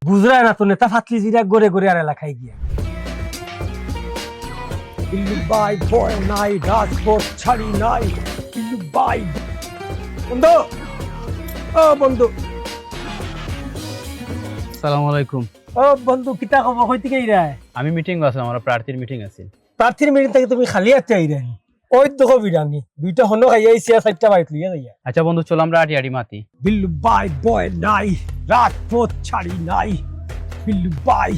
বুঝরায় না তো নেতা ফাতলি জিরা গড়ে গড়ে আর এলাকায় গিয়া ভাই ভয় নাই, রাজপথ ছাড়ি নাই। ভাই বন্ধু, ও বন্ধু, আসসালামু আলাইকুম। ও বন্ধু, কিতা খবর? কই থেকে আইরায়? আমি মিটিং আছে, আমার প্রার্থীর মিটিং আছে। প্রার্থীর মিটিং থেকে তুমি খালি হাতে আইরাই? ওই দেখো বিরানি দুইটা হনো খাইয়া আইছি আর চারটা বাইক লইয়া যাইয়া। আচ্ছা বন্ধু, চলো আমরা আটি আটি মাতি। বিল্লু ভাই ভয় নাই, রাজপথ ছাড়ি নাই। বিল্লু ভাই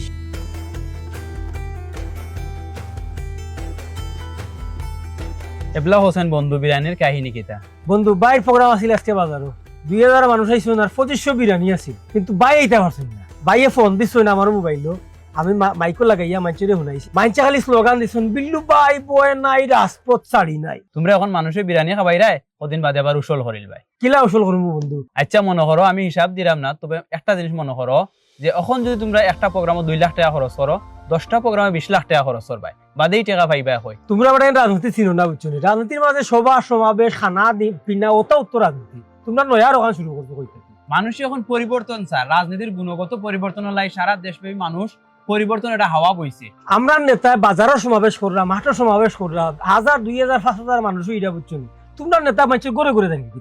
এবলা হোসেন বন্ধু, বিরিয়ানির কাহিনী কিতা? বন্ধু, বাইর প্রোগ্রাম আছিল আজকে বাজারও। 2000 মানুষ আইসুন আর 2500 বিরিয়ানি আছিল, কিন্তু বাই এইটা পারছেন না। বাইয়ে ফোন দিচ্ছেন আমার মোবাইলও, আমি মাইকো লাগাইয়া মাইচরে শুনাইছি। মাইনচা খালি স্লোগান দিচ্ছেন, বিল্লু ভাই বয় নাই, রাজপথ ছাড়ি নাই। তোমরা এখন মানুষের বিরিয়ানি খাবাই রায়, কদিন বাদে আবার উসল করিল ভাই। কিলা উসল করবো বন্ধু? আচ্ছা মনে করো, আমি হিসাব দিলাম না, তবে একটা জিনিস মনে করো যে এখন যদি তোমরা একটা প্রোগ্রামে 2 লাখ টাকা খরচ করো, 10টা প্রোগ্রামে 20 লাখ টাকা খরচ করবাই, বাদেই টাকা পাইবা হয়। তোমরা আবার রাজনীতি চিনো না, বুঝছো? রাজনীতির মাঝে সভা সমাবেশ খানা পিনা ওটা উত্তর রাজনীতি। তোমরা নয়া রোগান শুরু করছো কই থেকে? মানুষ এখন পরিবর্তন চায়, রাজনীতির গুণগত পরিবর্তন লাই সারা দেশব্যাপী মানুষ পরিবর্তন এটা হাওয়া বইছে। আমরা নেতা বাজারের সমাবেশ করলাম, মাঠের সমাবেশ করলাম, 1000 2000 5000 মানুষ এটা বুঝছো। তোমরা নেতা মানুষ গড়ে গড়ে দেখি কি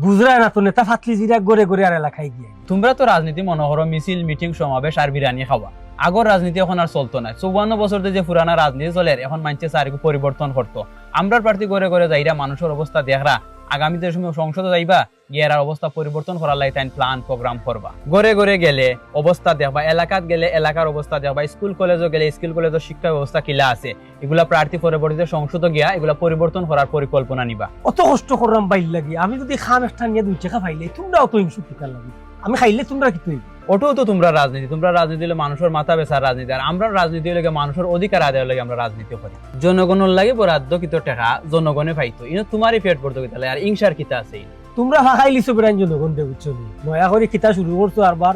বুঝরায় না তো নেতা ফাতলি জিরা গড়ে গড়ে আর এলাকায় গিয়া। তোমরা তো রাজনীতি মনে করো মিছিল মিটিং সমাবেশ আর বিরিয়ানি খাওয়া। আগর রাজনীতি এখন আর চলতো না। 54 বছর যে পুরানা রাজনীতি চলে, এখন মানুষের চারিকু পরিবর্তন করতো। আমরা প্রার্থী করে করে যাইরা মানুষের অবস্থা দেখরা, আগামীতে সময় সংসদে যাইবা গিয়ে আর অবস্থা পরিবর্তন করার লাই তাই প্ল্যান প্রোগ্রাম করবা। গড়ে গড়ে গেলে অবস্থা দেখবা, এলাকাত গেলে এলাকার অবস্থা দেখবা, স্কুল কলেজে গেলে স্কুল কলেজের শিক্ষা ব্যবস্থা কিলা আছে, এগুলা প্রার্থী পরবর্তীতে সংসদে গিয়া এগুলা পরিবর্তন করার পরিকল্পনা নিবা। অত কষ্ট করলাম বাইর লাগি, আমি যদি খাম একটা নিয়ে 2 টাকা পাইলে তোমরাও তো হিংসুক টিকার লাগি। আমি খাইলে তোমরা কি তৈরি? ওটাও তো তোমরা রাজনীতি। তোমরা রাজনীতি হলে মানুষের মাথা বেচার রাজনীতি, আর আমরা রাজনীতি হলে মানুষের অধিকার আদায়ের লাগে আমরা রাজনীতি করি। জনগণের লাগে বরাদ্দ কিতো টাকা জনগণে পাইতো, ইনো তোমারই পেট পড়তো কিতা লাগে, আর ইংসার কিতা আছে? তোমরা ভাগাইলিছো বেড়াই জনগণ দে, বুঝছো? নয়া করে কিতা শুরু করছো, আরবার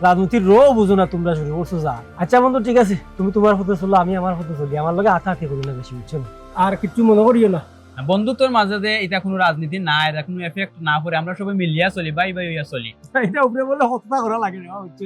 রাজনীতির বুঝো না, তোমরা শুরু করছো যা। আচ্ছা বন্ধু, ঠিক আছে, তুমি তোমার পথে চলো, আমি আমার পথে চলি। আমার লগে আঠাআঠি করি না বেশি, বুঝছো? আর কিছু মনে করিও না। বন্ধুত্বের মাঝে যে এটা কোনো রাজনীতি না, এটা কোনো এফেক্ট না করে আমরা সবাই মিলিয়া চলি, বাই বাই হইয়া চলি। এটা উপরে বলে হত্যা করা লাগে না, বুঝছো?